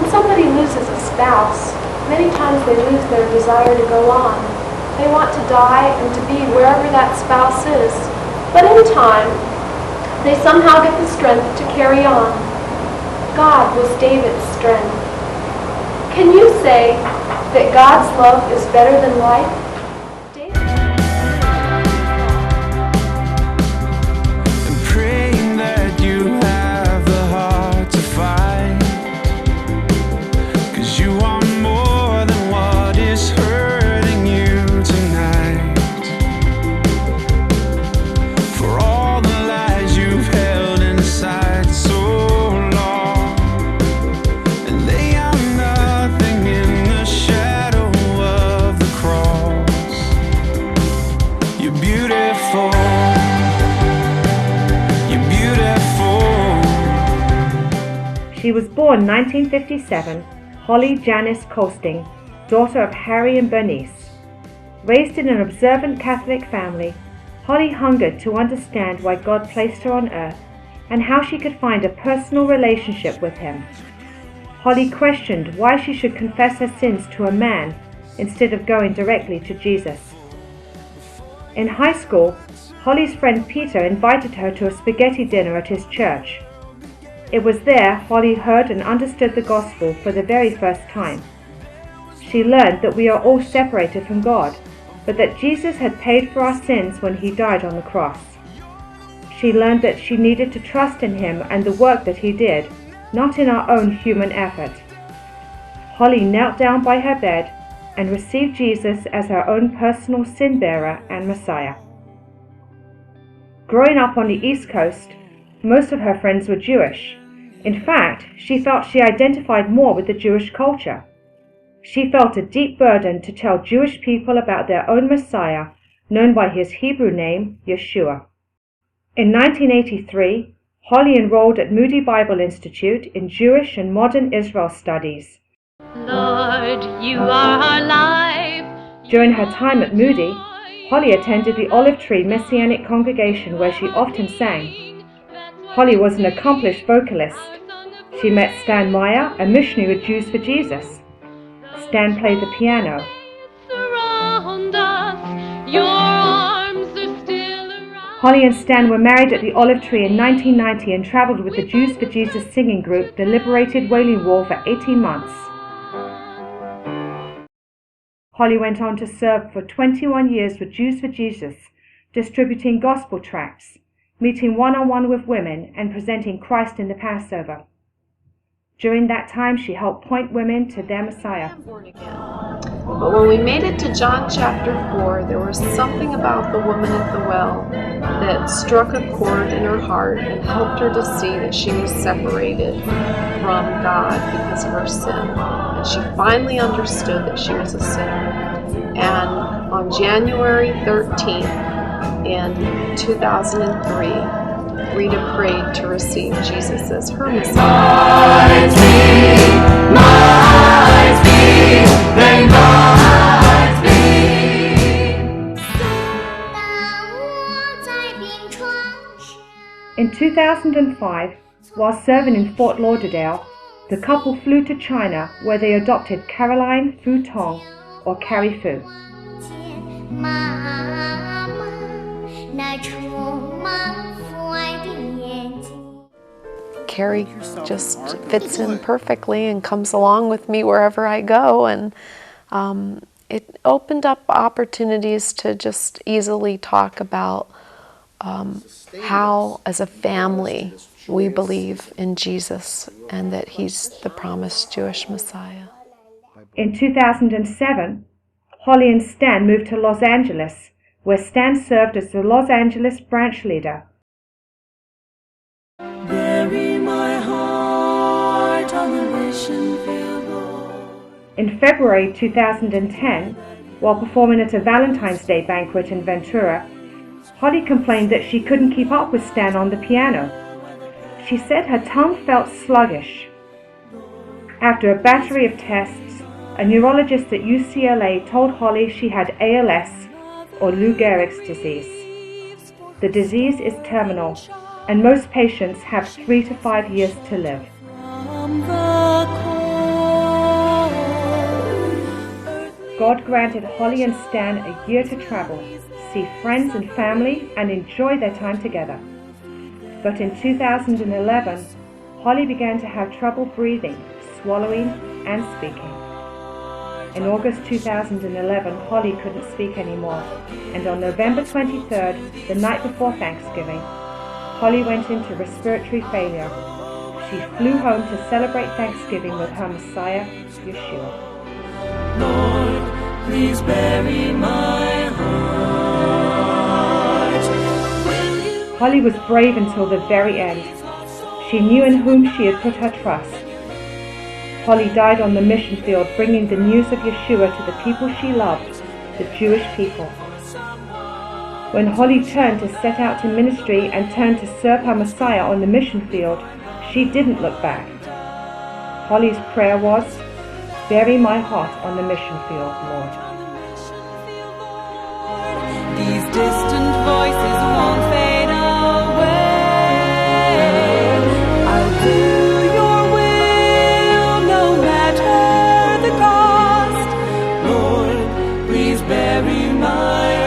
When somebody loses a spouse, many times they lose their desire to go on. They want to die and to be wherever that spouse is. But in time, they somehow get the strength to carry on. God was David's strength. Can you say that God's love is better than life? I'm praying that you have the heart to fight, 'cause you are more than what is hurting you tonight. For all the lies you've held inside so long, and they are nothing in the shadow of the cross. You're beautiful. You're beautiful. She was born 1957, Holly Janice Costing, daughter of Harry and Bernice. Raised in an observant Catholic family, Holly hungered to understand why God placed her on earth and how she could find a personal relationship with Him. Holly questioned why she should confess her sins to a man instead of going directly to Jesus. In high school, Holly's friend Peter invited her to a spaghetti dinner at his church. It was there Holly heard and understood the gospel for the very first time. She learned that we are all separated from God, but that Jesus had paid for our sins when He died on the cross. She learned that she needed to trust in Him and the work that He did, not in our own human effort. Holly knelt down by her bed and received Jesus as her own personal sin-bearer and Messiah. Growing up on the East Coast, most of her friends were Jewish. In fact, she felt she identified more with the Jewish culture. She felt a deep burden to tell Jewish people about their own Messiah, known by his Hebrew name, Yeshua. In 1983, Holly enrolled at Moody Bible Institute in Jewish and Modern Israel Studies. Lord, you are our life. During her time at Moody, Holly attended the Olive Tree Messianic congregation where she often sang. Holly was an accomplished vocalist. She met Stan Meyer, a missionary with Jews for Jesus. Stan played the piano. Surround us, your arms are still around. Holly and Stan were married at the Olive Tree in 1990 and traveled with the Jews for Jesus singing group, the Liberated Wailing Wall, for 18 months. Holly went on to serve for 21 years with Jews for Jesus, distributing gospel tracts, meeting one-on-one with women, and presenting Christ in the Passover. During that time, she helped point women to their Messiah. But when we made it to John chapter 4, there was something about the woman at the well that struck a chord in her heart and helped her to see that she was separated from God because of her sin. And she finally understood that she was a sinner. And on January 13th in 2003, Rita prayed to receive Jesus as her Messiah. In 2005, while serving in Fort Lauderdale, the couple flew to China where they adopted Caroline Fu Tong, or Carrie Fu. Carrie just fits in perfectly and comes along with me wherever I go, and it opened up opportunities to just easily talk about how, as a family, we believe in Jesus and that He's the promised Jewish Messiah. In 2007, Holly and Stan moved to Los Angeles, where Stan served as the Los Angeles branch leader. Bury my heart on the mission field, Lord. In February 2010, while performing at a Valentine's Day banquet in Ventura, Holly complained that she couldn't keep up with Stan on the piano. She said her tongue felt sluggish. After a battery of tests, a neurologist at UCLA told Holly she had ALS, or Lou Gehrig's disease. The disease is terminal, and most patients have 3 to 5 years to live. From the cold God granted Holly and Stan a year to travel, see friends and family, and enjoy their time together. But in 2011, Holly began to have trouble breathing, swallowing, and speaking. In August 2011, Holly couldn't speak anymore, and on November 23rd, the night before Thanksgiving, Holly went into respiratory failure. She flew home to celebrate Thanksgiving with her Messiah, Yeshua. Lord, please bury my heart. Holly was brave until the very end. She knew in whom she had put her trust. Holly died on the mission field, bringing the news of Yeshua to the people she loved, the Jewish people. When Holly turned to set out to ministry and turned to serve her Messiah on the mission field, she didn't look back. Holly's prayer was, "Bury my heart on the mission field, Lord." These distant voices won't fade away. I'll do your will, no matter the cost. Lord, please bury my